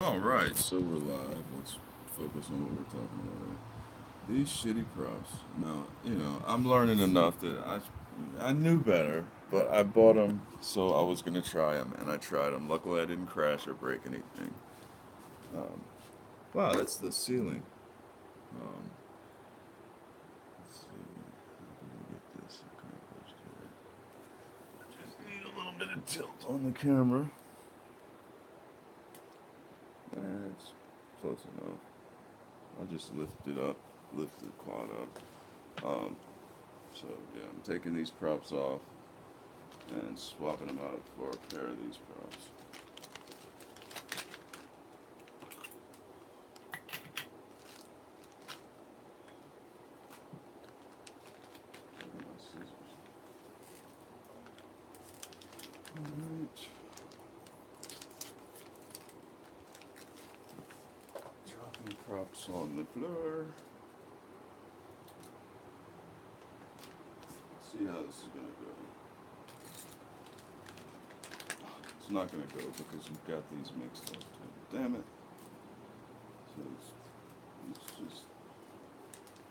All right, so we're live. Let's focus on what we're talking about. These shitty props. Now, I'm learning enough that I knew better, but I bought them, so I was gonna try them, and I tried them. Luckily, I didn't crash or break anything. Um, wow, that's the ceiling. Um, let's see. How do we get this accomplished here? Just need a little bit of tilt on the camera. That's close enough. I'll just lift the quad up. So yeah, I'm taking these props off and swapping them out for a pair of these props. Look at my scissors. Alright. Dropping props on the floor. See how this is gonna go. It's not gonna go because you've got these mixed up too. Damn it. So let's just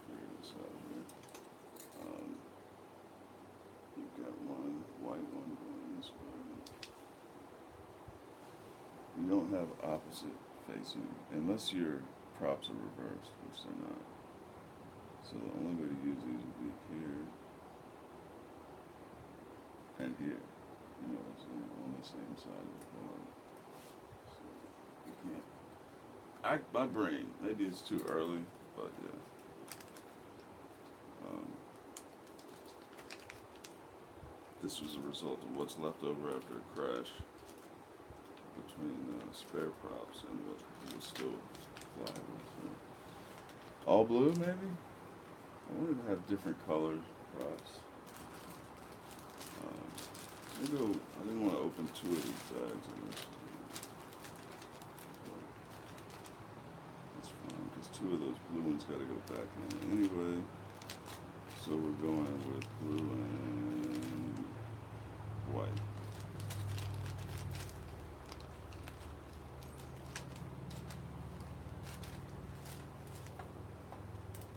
figure this out here. Um, you've got one white one going this way. You don't have opposite facing unless your props are reversed, which they're not. So the only way to use these would be here and here. You know what I'm saying? On the same side of the board. So you can't. My brain. Maybe it's too early, but yeah. Um, this was a result of what's left over after a crash between spare props and what was still flyable. So. All blue, maybe? I wanted to have different colored props. Um, maybe I didn't want to open two of these bags. That's fine, because two of those blue ones got to go back in anyway. So we're going with blue and white.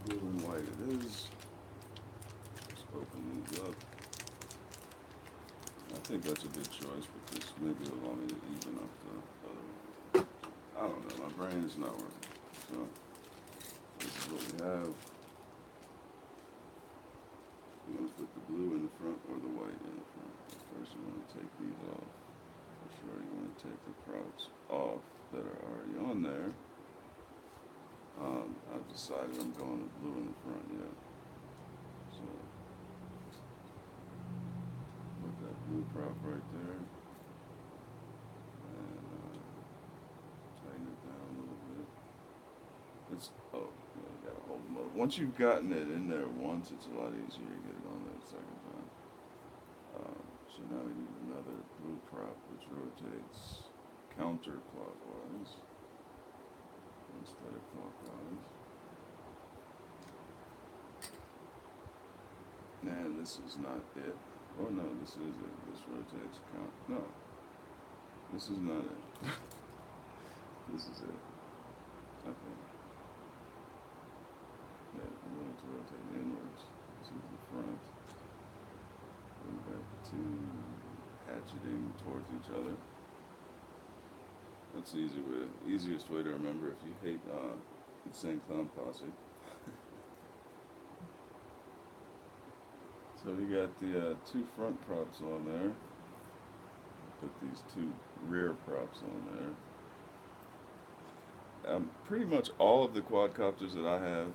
Blue and white it is. Let's open these up. I think that's a good choice because maybe it'll allow me to even up the other one. I don't know. My brain is not working. So this is what we have. You want to put the blue in the front or the white in the front. First, you want to take these off. For sure, you want to take the props off that are already on there. I've decided I'm going with blue in the front, yeah. So, put that blue prop right there. And tighten it down a little bit. Yeah, you gotta hold them up. Once you've gotten it in there once, it's a lot easier to get it on there the second time. So now we need another blue prop which rotates counterclockwise instead of clockwise. And this is not it. Oh no, this is it. This rotates count. No, this is not it. This is it. Okay. Yeah, I'm going to rotate inwards. This is the front. Going back to hatcheting towards each other. That's the easiest way to remember if you hate Insane Clown Posse. So we got the two front props on there. Put these two rear props on there. Pretty much all of the quadcopters that I have,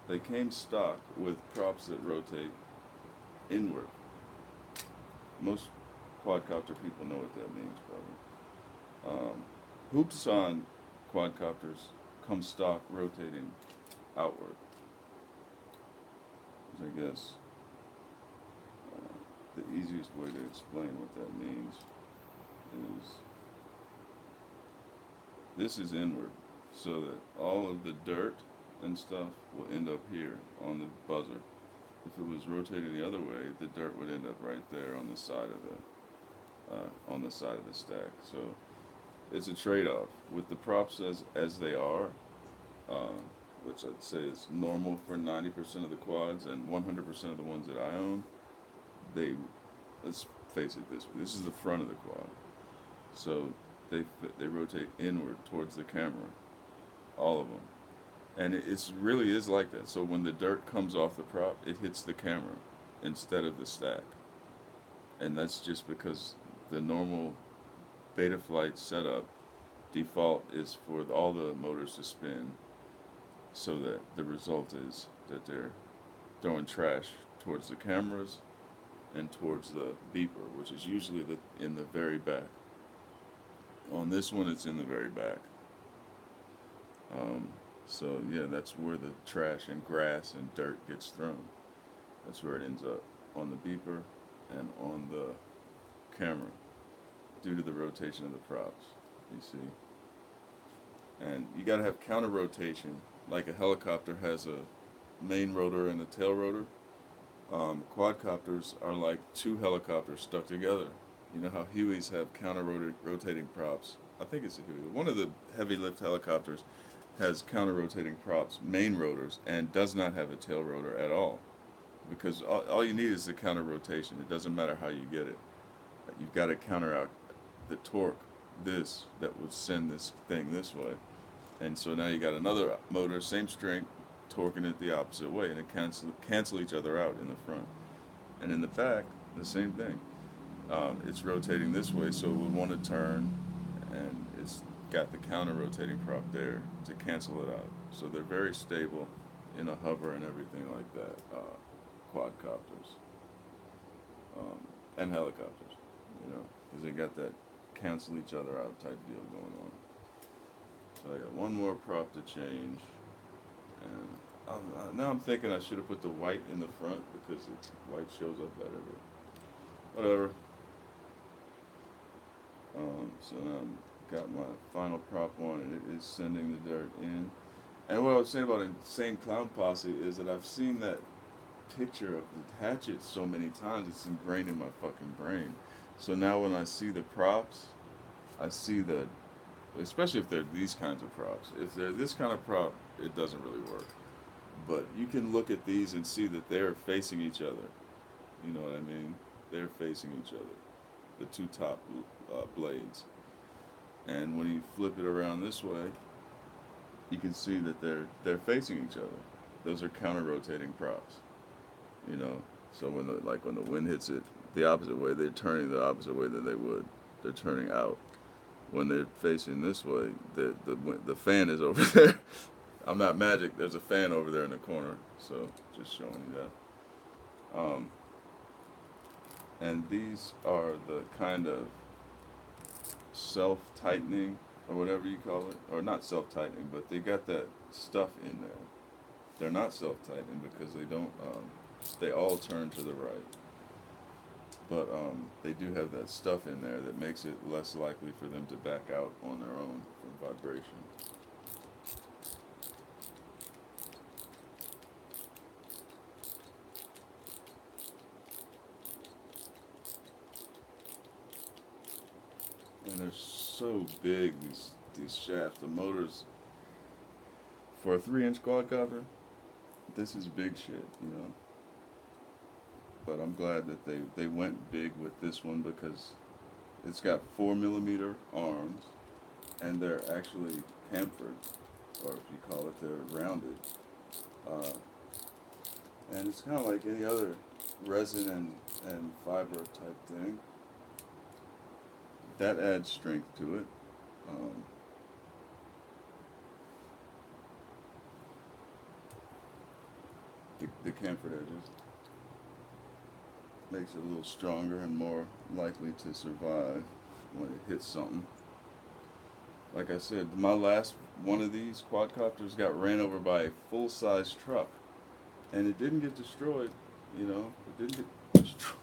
they came stock with props that rotate inward. Most quadcopter people know what that means, probably. Hoops on quadcopters come stock rotating outward. I guess the easiest way to explain what that means is this is inward, so that all of the dirt and stuff will end up here on the buzzer. If it was rotating the other way, the dirt would end up right there on the side of the stack. So It's a trade-off with the props as they are, uh, which I'd say is normal for 90% of the quads and 100% of the ones that I own. They Let's face it this way. This is the front of the quad, so they rotate inward towards the camera, all of them, and it's really is like that. So when the dirt comes off the prop, it hits the camera instead of the stack, and that's just because the normal beta flight setup default is for all the motors to spin, so that the result is that they're throwing trash towards the cameras and towards the beeper, which is usually in the very back. On this one, it's in the very back. Um, so yeah, that's where the trash and grass and dirt gets thrown. That's where it ends up on the beeper and on the camera due to the rotation of the props. You see, and you got to have counter rotation, like a helicopter has a main rotor and a tail rotor. Quadcopters are like two helicopters stuck together. You know how Hueys have counter rotating props. I think it's a Huey. One of the heavy lift helicopters has counter rotating props, main rotors, and does not have a tail rotor at all. Because all you need is the counter rotation. It doesn't matter how you get it. You've got to counter out the torque, that would send this thing this way. And so now you got another motor, same strength, torquing it the opposite way, and it cancel each other out in the front. And in the back, the same thing. It's rotating this way, so it would want to turn, and it's got the counter rotating prop there to cancel it out. So they're very stable in a hover and everything like that. Quadcopters and helicopters, because they got that cancel each other out type deal going on. So I got one more prop to change, and now I'm thinking I should have put the white in the front because white shows up better. But whatever. So now I've got my final prop on, and it is sending the dirt in. And what I was saying about Insane Clown Posse is that I've seen that picture of the hatchet so many times, it's ingrained in my fucking brain. So now when I see the props, I see the, especially if they're these kinds of props. If they're this kind of prop, it doesn't really work. But you can look at these and see that they're facing each other. You know what I mean? They're facing each other, the two top blades. And when you flip it around this way, you can see that they're facing each other. Those are counter-rotating props. You know, so when the wind hits it the opposite way, they're turning the opposite way that they would. They're turning out. When they're facing this way, the fan is over there. I'm not magic. There's a fan over there in the corner. So just showing you that. And these are the kind of self-tightening or whatever you call it, or not self-tightening, but they got that stuff in there. They're not self-tightening because they don't. They all turn to the right, but they do have that stuff in there that makes it less likely for them to back out on their own from vibration. And they're so big, these shafts. The motors for a 3-inch quadcopter, this is big shit, you know. But I'm glad that they went big with this one because it's got 4 millimeter arms, and they're actually chamfered, or if you call it, they're rounded. Uh, and it's kind of like any other resin and fiber type thing. That adds strength to it. Um, the chamfered edges makes it a little stronger and more likely to survive when it hits something. Like I said, my last one of these quadcopters got ran over by a full-size truck, and it didn't get destroyed. You know, it didn't get destroyed.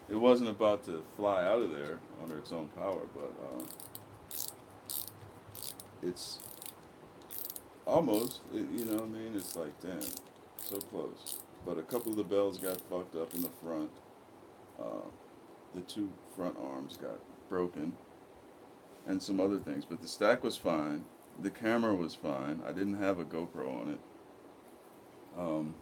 It wasn't about to fly out of there under its own power, but it's almost. You know what I mean? It's like, damn, so close. But a couple of the bells got fucked up in the front. Uh, the two front arms got broken, and some other things. But the stack was fine. The camera was fine. I didn't have a GoPro on it. Um,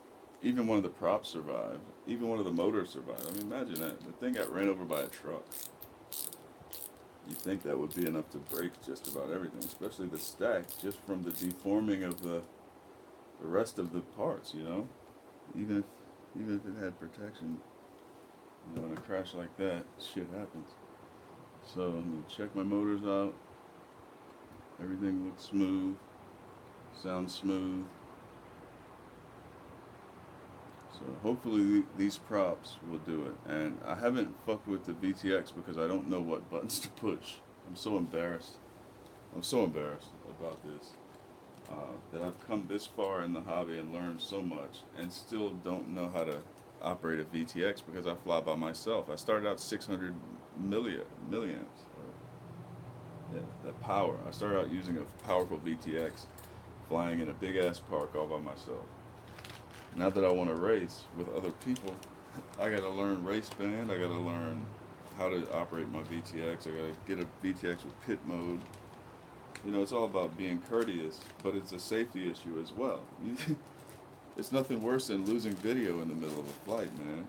Even one of the props survived. Even one of the motors survived. I mean, imagine that. The thing got ran over by a truck. You think that would be enough to break just about everything, especially the stack, just from the deforming of the rest of the parts, you know? Even if even if it had protection, you know, in a crash like that, shit happens. So I'm gonna check my motors out. Everything looks smooth, sounds smooth. So hopefully these props will do it. And I haven't fucked with the VTX because I don't know what buttons to push. I'm so embarrassed. I'm so embarrassed about this. That I've come this far in the hobby and learned so much and still don't know how to operate a VTX because I fly by myself. I started out 600 milliamps. Yeah, that power. I started out using a powerful VTX, flying in a big ass park all by myself. Now that I want to race with other people, I got to learn race band. I got to learn how to operate my VTX. I got to get a VTX with pit mode. You know, it's all about being courteous, but it's a safety issue as well. It's nothing worse than losing video in the middle of a flight, man.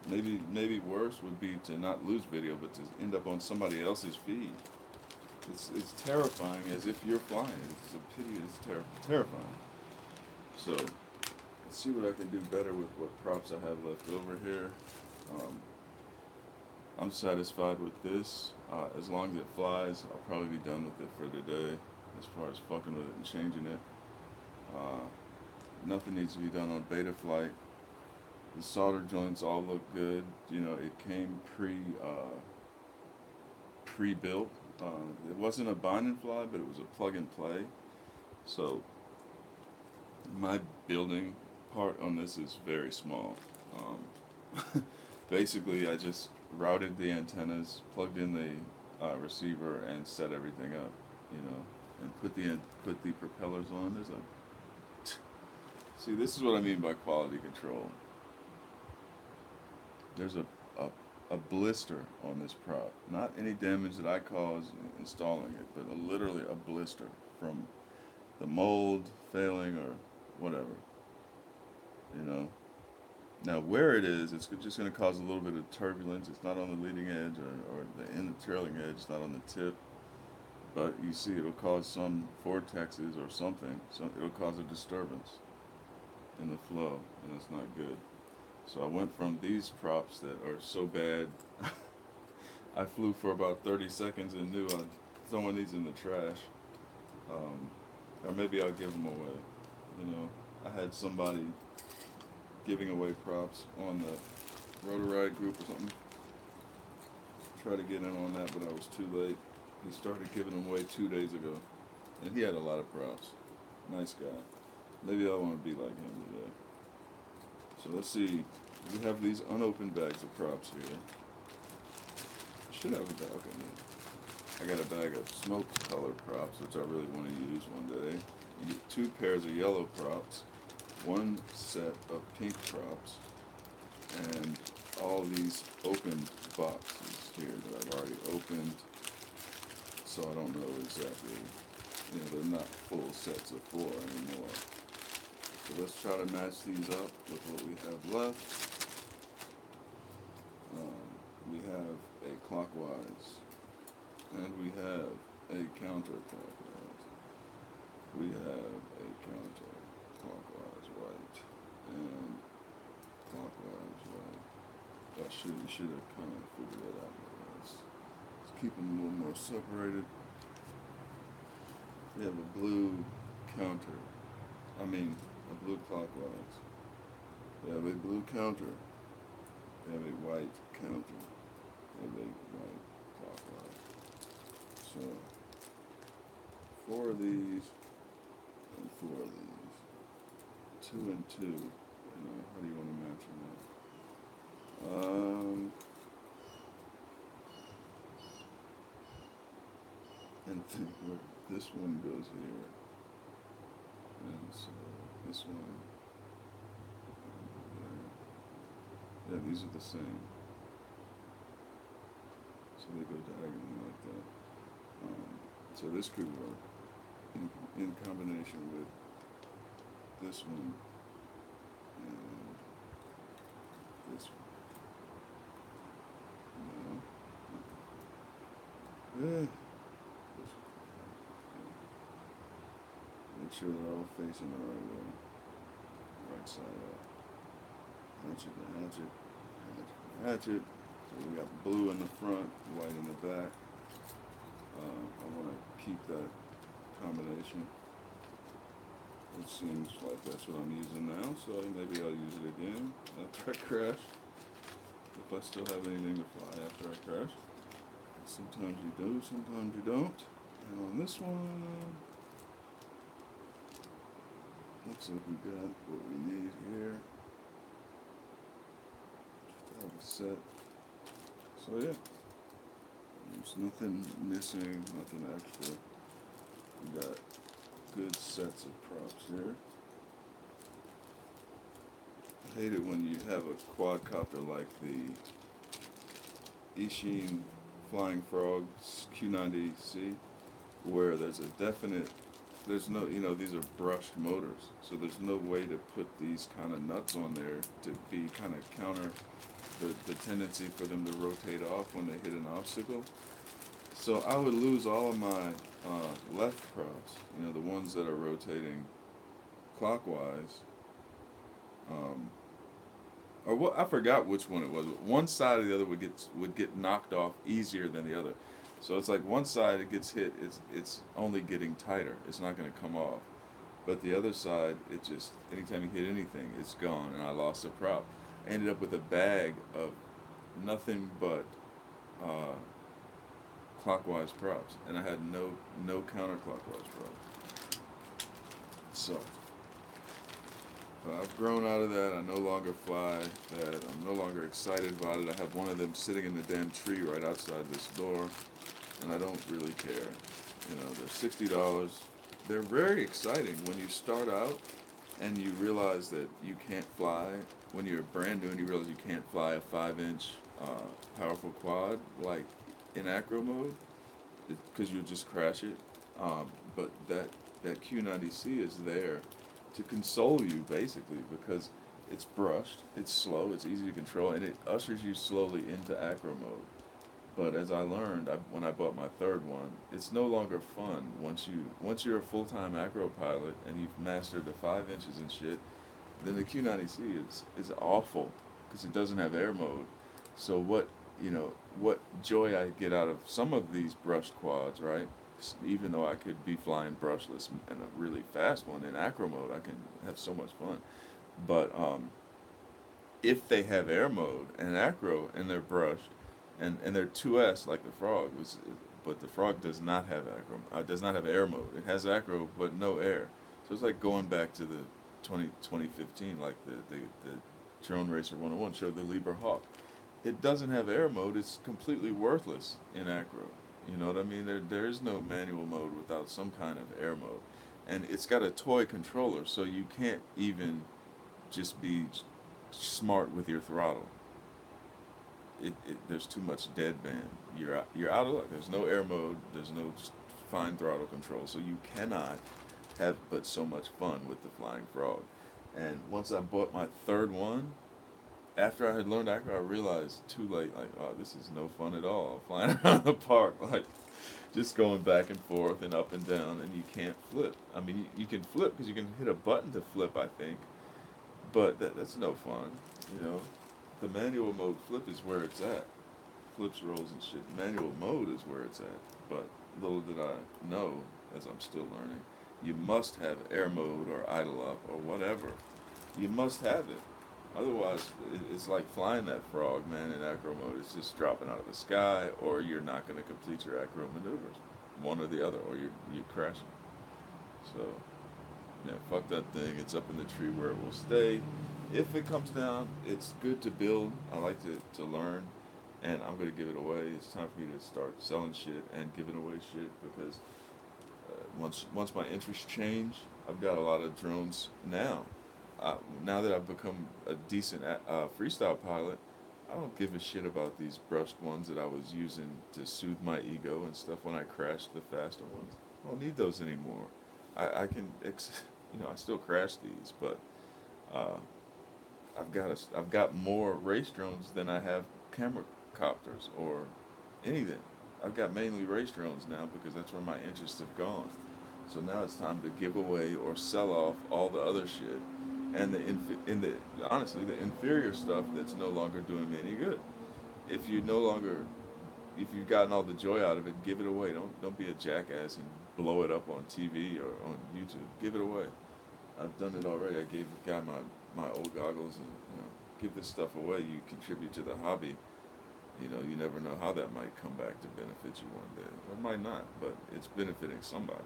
Maybe worse would be to not lose video, but to end up on somebody else's feed. It's terrifying as if you're flying. It's a pity. It's terrifying. So let's see what I can do better with what props I have left over here. Um, I'm satisfied with this. As long as it flies, I'll probably be done with it for today. As far as fucking with it and changing it, uh, nothing needs to be done on beta flight. The solder joints all look good. You know, it came pre-built. It wasn't a bind and fly, but it was a plug and play. So my building part on this is very small. Basically, I just routed the antennas, plugged in the receiver, and set everything up. You know, and put the propellers on. See, this is what I mean by quality control. There's a blister on this prop. Not any damage that I caused installing it, but literally a blister from the mold failing or whatever. You know. Now, where it is, it's just going to cause a little bit of turbulence. It's not on the leading edge or the end the trailing edge. It's not on the tip. But you see, it'll cause some vortexes or something. So it'll cause a disturbance in the flow, and it's not good. So I went from these props that are so bad. I flew for about 30 seconds and knew I'd throw these in the trash. Um, or maybe I'll give them away. You know, I had somebody giving away props on the Rotor Ride group or something. Try to get in on that, but I was too late. He started giving them away 2 days ago, and he had a lot of props. Nice guy. Maybe I want to be like him today. So let's see. We have these unopened bags of props here. Should have a bag. Okay, I got a bag of smoke color props, which I really want to use one day. You get 2 pairs of yellow props, 1 set of pink props, and all these opened boxes here that I've already opened. So I don't know exactly, you know, they're not full sets of 4 anymore. So let's try to match these up with what we have left. We have a clockwise, and we have a counterclockwise. We have a counterclockwise right, and clockwise right. You should have kind of figured that out. Let's keep them a little more separated. We have a blue counter. A blue clockwise. We have a blue counter. We have a white counter. We have a white clockwise. So 4 of these and 4 of these. 2 and 2. You know, how do you want to match them up? And think where this one goes here. And so this one. Yeah, these are the same. So they go diagonally like that. Um, so this could work in combination with this one and this one. No. Eh, make sure they're all facing the right way. Right side up. Hatchet to hatchet. Hatchet to hatchet. So we got blue in the front, white in the back. I want to keep that combination. It seems like that's what I'm using now, so maybe I'll use it again after I crash. If I still have anything to fly after I crash. Sometimes you do, sometimes you don't. And on this one, looks like we got what we need here. All set. So yeah, there's nothing missing, nothing extra. We got good sets of props here. I hate it when you have a quadcopter like the Ishin Flying Frogs Q90C, where there's a definite, there's no, these are brushed motors, so there's no way to put these kind of nuts on there to be kind of counter the tendency for them to rotate off when they hit an obstacle. So I would lose all of my left props, the ones that are rotating clockwise. Um, or what, I forgot which one it was. But one side or the other would get knocked off easier than the other. So it's like one side it gets hit, it's only getting tighter. It's not going to come off. But the other side, it just anytime you hit anything, it's gone, and I lost a prop. I ended up with a bag of nothing but uh, clockwise props, and I had no counterclockwise props. So I've grown out of that. I no longer fly that. I'm no longer excited about it. I have one of them sitting in the damn tree right outside this door, and I don't really care. They're $60. They're very exciting when you start out and you realize that you can't fly. When you're brand new and you realize you can't fly a 5-inch powerful quad like in acro mode, because you'll just crash it. But that Q90C is there to console you basically because it's brushed, it's slow, it's easy to control, and it ushers you slowly into acro mode. But as I learned when I bought my third one, it's no longer fun once you're a full-time acro pilot and you've mastered the 5 inches and shit. Then the Q90C is awful because it doesn't have air mode. So what joy I get out of some of these brushed quads, right? Even though I could be flying brushless and a really fast one in acro mode, I can have so much fun. But if they have air mode and acro and they're brushed and they're 2S like the Frog, but the Frog does not have acro, does not have air mode. It has acro but no air. So it's like going back to the 2015, like the Drone Racer 101 showed the Libra Hawk. It doesn't have air mode. It's completely worthless in acro. You know what I mean? There is no manual mode without some kind of air mode, and it's got a toy controller, so you can't even just be smart with your throttle. There's too much deadband. You're out of luck. There's no air mode. There's no fine throttle control, so you cannot have but so much fun with the Flying Frog. And once I bought my third one, after I had learned acro, I realized too late, like, oh, this is no fun at all. Flying around the park, like, just going back and forth and up and down, and you can't flip. I mean, you can flip because you can hit a button to flip, I think, but that's no fun, you know. The manual mode flip is where it's at. Flips, rolls, and shit. Manual mode is where it's at. But little did I know, as I'm still learning, you must have air mode or idle up or whatever. You must have it. Otherwise, it's like flying that frog, man, in acro mode. It's just dropping out of the sky, or you're not going to complete your acro maneuvers. One or the other, or you're crashing. So, yeah, fuck that thing. It's up in the tree where it will stay. If it comes down, it's good to build. I like to learn, and I'm going to give it away. It's time for me to start selling shit and giving away shit because once my interests change, I've got a lot of drones now. Now that I've become a decent freestyle pilot, I don't give a shit about these brushed ones that I was using to soothe my ego and stuff when I crashed the faster ones. I don't need those anymore. I can, I still crash these, but uh, I've got more race drones than I have camera copters or anything. I've got mainly race drones now because that's where my interests have gone. So now it's time to give away or sell off all the other shit, and honestly the inferior stuff that's no longer doing me any good. If you no longer if you've gotten all the joy out of it, give it away. Don't be a jackass and blow it up on TV or on YouTube. Give it away. I've done it already. I gave the guy my old goggles and give this stuff away. You contribute to the hobby. You never know how that might come back to benefit you one day. Or it might not, but it's benefiting somebody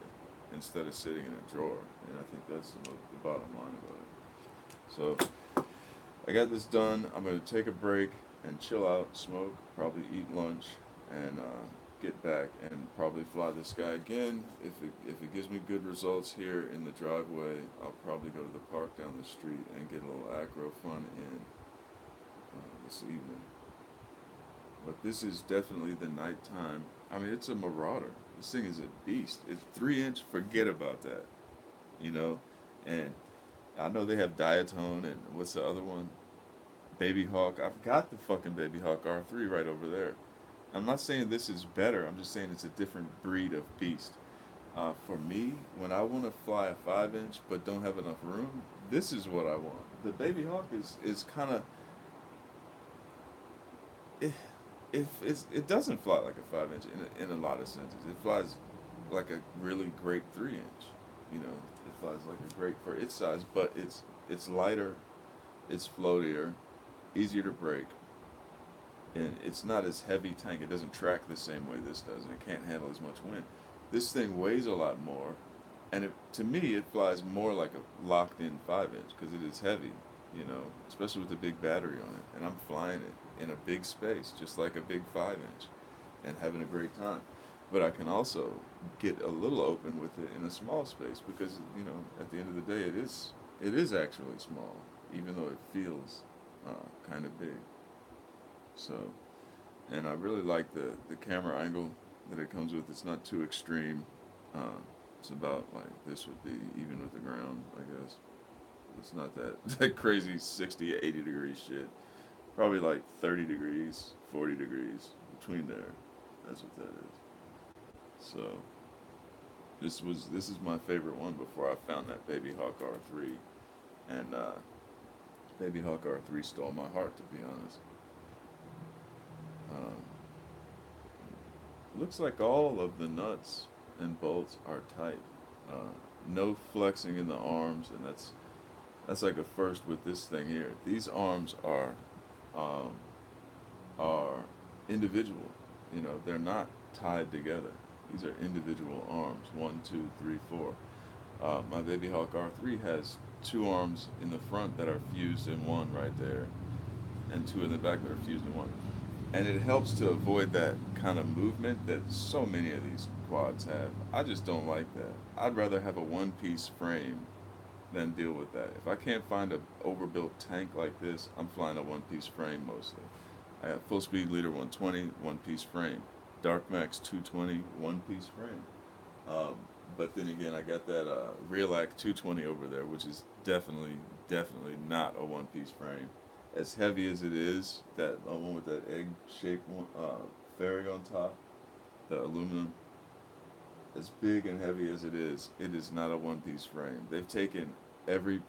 instead of sitting in a drawer. And I think that's the bottom line about it. So I got this done. I'm going to take a break and chill out, smoke, probably eat lunch, and get back and probably fly this guy again. If it gives me good results here in the driveway, I'll probably go to the park down the street and get a little acro fun in this evening. But this is definitely the nighttime. I mean, it's a marauder. This thing is a beast. It's 3 inch. Forget about that. You know, and I know they have Diatone and what's the other one? Baby Hawk. I've got the fucking Baby Hawk R3 right over there. I'm not saying this is better. I'm just saying it's a different breed of beast. For me, when I want to fly a 5 inch but don't have enough room, this is what I want. The Baby Hawk is kind of it, it doesn't fly like a 5 inch in a lot of senses. It flies like a really great 3 inch. It flies like a great for its size, but it's lighter, it's floatier, easier to break, and it's not as heavy tank. It doesn't track the same way this does, and it can't handle as much wind. This thing weighs a lot more, and to me, it flies more like a locked-in 5 inch because it is heavy, especially with the big battery on it. And I'm flying it in a big space, just like a big 5 inch, and having a great time. But I can also get a little open with it in a small space because at the end of the day, it is actually small, even though it feels kind of big. So, and I really like the camera angle that it comes with. It's not too extreme. Uh, it's about like this would be even with the ground, I guess. It's not that crazy 60, 80 degree shit. Probably like 30 degrees, 40 degrees between there. That's what that is. So this is my favorite one before I found that Baby Hawk R3, and Baby Hawk R3 stole my heart, to be honest. Um, Looks like all of the nuts and bolts are tight. No flexing in the arms, and that's like a first with this thing here. These arms um, are individual. They're not tied together. These are individual arms. One, two, three, four. My Baby Hawk R3 has two arms in the front that are fused in one right there, and two in the back that are fused in one. And it helps to avoid that kind of movement that so many of these quads have. I just don't like that. I'd rather have a one-piece frame than deal with that. If I can't find a overbuilt tank like this, I'm flying a one-piece frame mostly. I have full speed leader 120, one-piece frame. Dark Max 220, one-piece frame. Um, but then again, I got that Realac 220 over there, which is definitely not a one-piece frame. As heavy as it is, that one with that egg-shaped one, fairing on top, the aluminum, as big and heavy as it is not a one-piece frame. They've taken every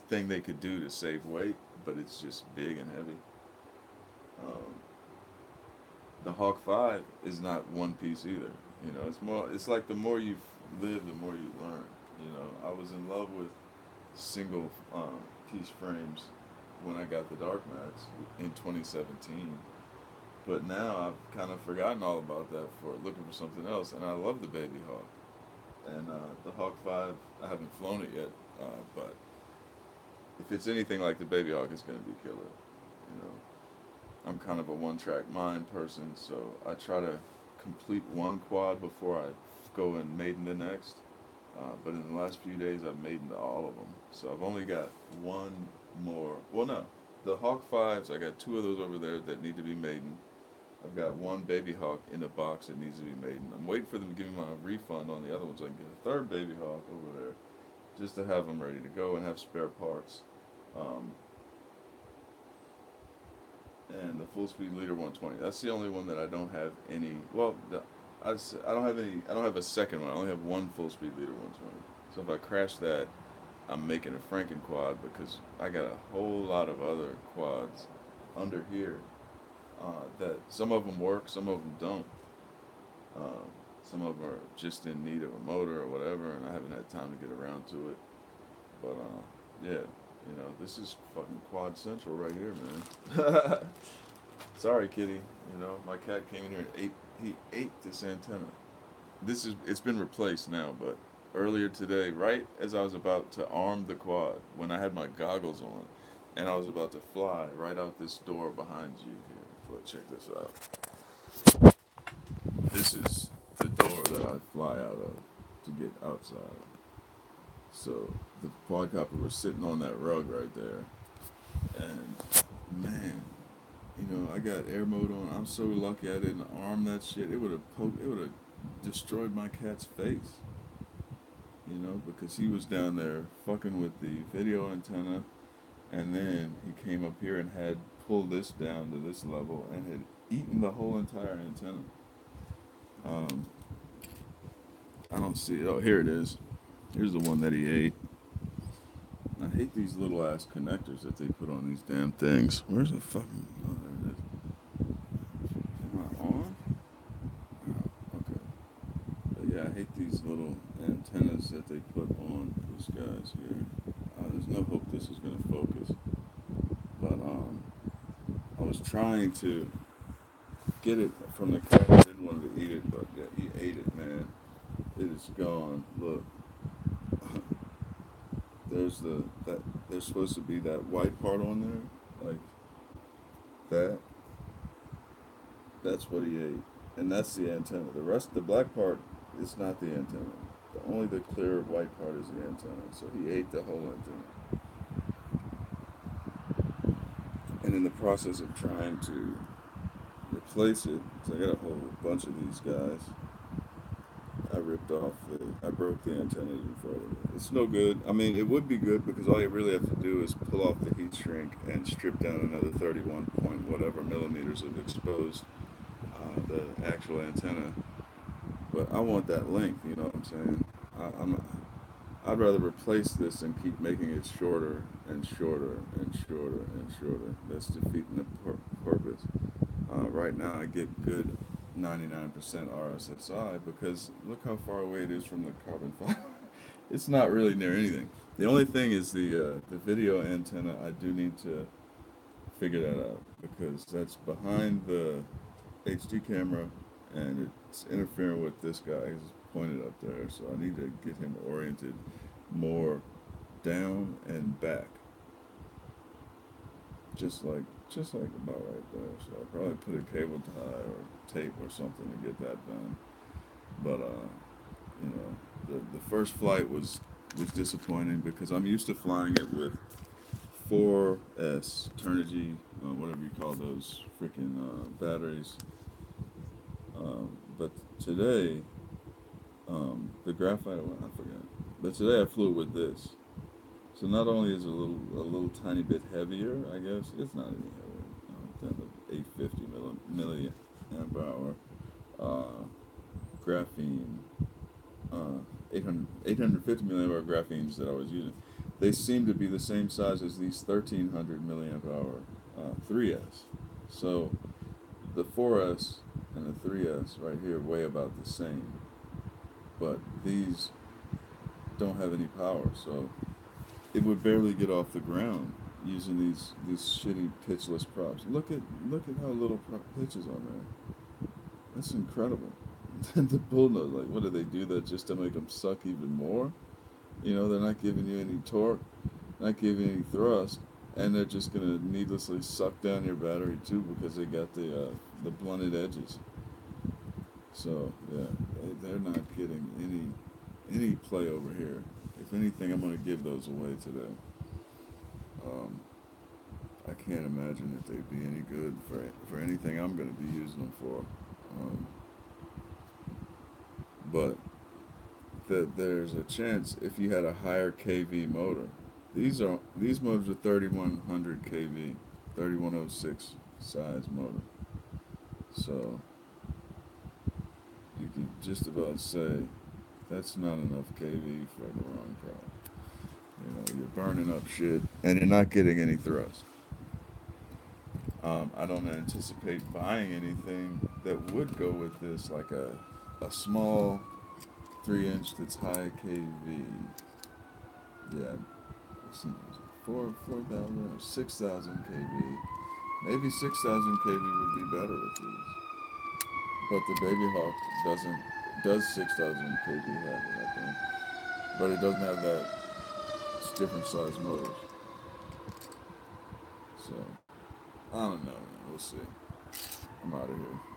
thing they could do to save weight, but it's just big and heavy. Um, the Hawk 5 is not one piece either. It's like the more you live, the more you learn. I was in love with single piece frames when I got the Dark Max in 2017. But now I've kind of forgotten all about that for looking for something else, and I love the Baby Hawk. And the Hawk 5, I haven't flown it yet, but if it's anything like the Baby Hawk, it's going to be killer. You know, I'm kind of a one-track mind person, so I try to complete one quad before I go and maiden the next. But in the last few days, I've maidened all of them. So I've only got one more. Well, no. The Hawk Fives, I got two of those over there that need to be maiden. I've got one baby hawk in a box that needs to be maiden. I'm waiting for them to give me my refund on the other ones so I can get a third baby hawk over there just to have them ready to go and have spare parts. Um, and the full speed leader 120. That's the only one that I don't have any. Well, I don't have any. I don't have a second one. I only have one full speed leader 120. So if I crash that, I'm making a Franken quad because I got a whole lot of other quads under here that some of them work, some of them don't. Um, some of them are just in need of a motor or whatever, and I haven't had time to get around to it. But yeah, this is fucking quad central right here, man. Sorry, kitty. My cat came in here and ate. He ate this antenna. It's been replaced now, but earlier today, right as I was about to arm the quad, when I had my goggles on, and I was about to fly right out this door behind you here. Look, check this out. This is the door that I fly out of to get outside. So the quadcopter was sitting on that rug right there, and man, I got air mode on. I'm so lucky I didn't arm that shit. It would have It would have destroyed my cat's face. Because he was down there fucking with the video antenna, and then he came up here and had pulled this down to this level and had eaten the whole entire antenna. Um, I don't see it. Oh, here it is. Here's the one that he ate. I hate these little ass connectors that they put on these damn things. Where's the fucking? Oh, there it is. Am I on? Oh, okay. But yeah, I hate these little antennas that they put on these guys here. There's no hope this is gonna focus. But I was trying to get it from the cat. I didn't want to eat it, but yeah, he ate it, man. It is gone. Look, there's supposed to be that white part on there, like that. That's what he ate, and that's the antenna. The black part, is not the antenna. Only the clear white part is the antenna. So he ate the whole antenna, and in the process of trying to replace it, so I got a whole bunch of these guys. I broke the antenna in front of it. It's no good. I mean, it would be good because all you really have to do is pull off the heat shrink and strip down another 31 point whatever millimeters of exposed the actual antenna. But I want that length, you know what I'm saying? I'd rather replace this and keep making it shorter and shorter and shorter and shorter. That's defeating the purpose. Right now, I get good 99% RSSI because look how far away it is from the carbon fiber. It's not really near anything. The only thing is the video antenna. I do need to figure that out because that's behind the HD camera and it's interfering with this guy. He's pointed up there, so I need to get him oriented more down and back. Just like about right there. So I'll probably put a cable tie or tape or something to get that done. But the first flight was disappointing because I'm used to flying it with 4S Turnigy, whatever you call those freaking batteries. But today, the graphite, I forget. But today I flew with this. So not only is it a little tiny bit heavier, I guess it's not any heavier, than the 850 milliamp hour graphene, 850 milliamp hour graphenes that I was using. They seem to be the same size as these 1300 milliamp hour 3S. So the 4S and the 3S right here weigh about the same, but these don't have any power, so it would barely get off the ground using these shitty pitchless props. Look at how little pitch is on there. That's incredible. The bullnose, like, what do they do that just to make them suck even more? They're not giving you any torque, not giving you any thrust, and they're just gonna needlessly suck down your battery too because they got the blunted edges. So yeah, they're not getting any play over here. If anything, I'm gonna give those away today. Um, I can't imagine that they'd be any good for anything I'm going to be using them for. Um, but there's a chance if you had a higher kV motor. These motors are 3100 kV, 3106 size motor. So you could just about say that's not enough kV for the wrong problem. You know, you're burning up shit and you're not getting any thrust. I don't anticipate buying anything that would go with this, like a small 3 inch that's high kV. Yeah, four thousand or 6,000 kV. Maybe 6,000 kV would be better with these. But the Baby Hawk does 6,000 kV have it, I think. But it doesn't have that. It's different size motors. So I don't know. Man. We'll see. I'm out of here.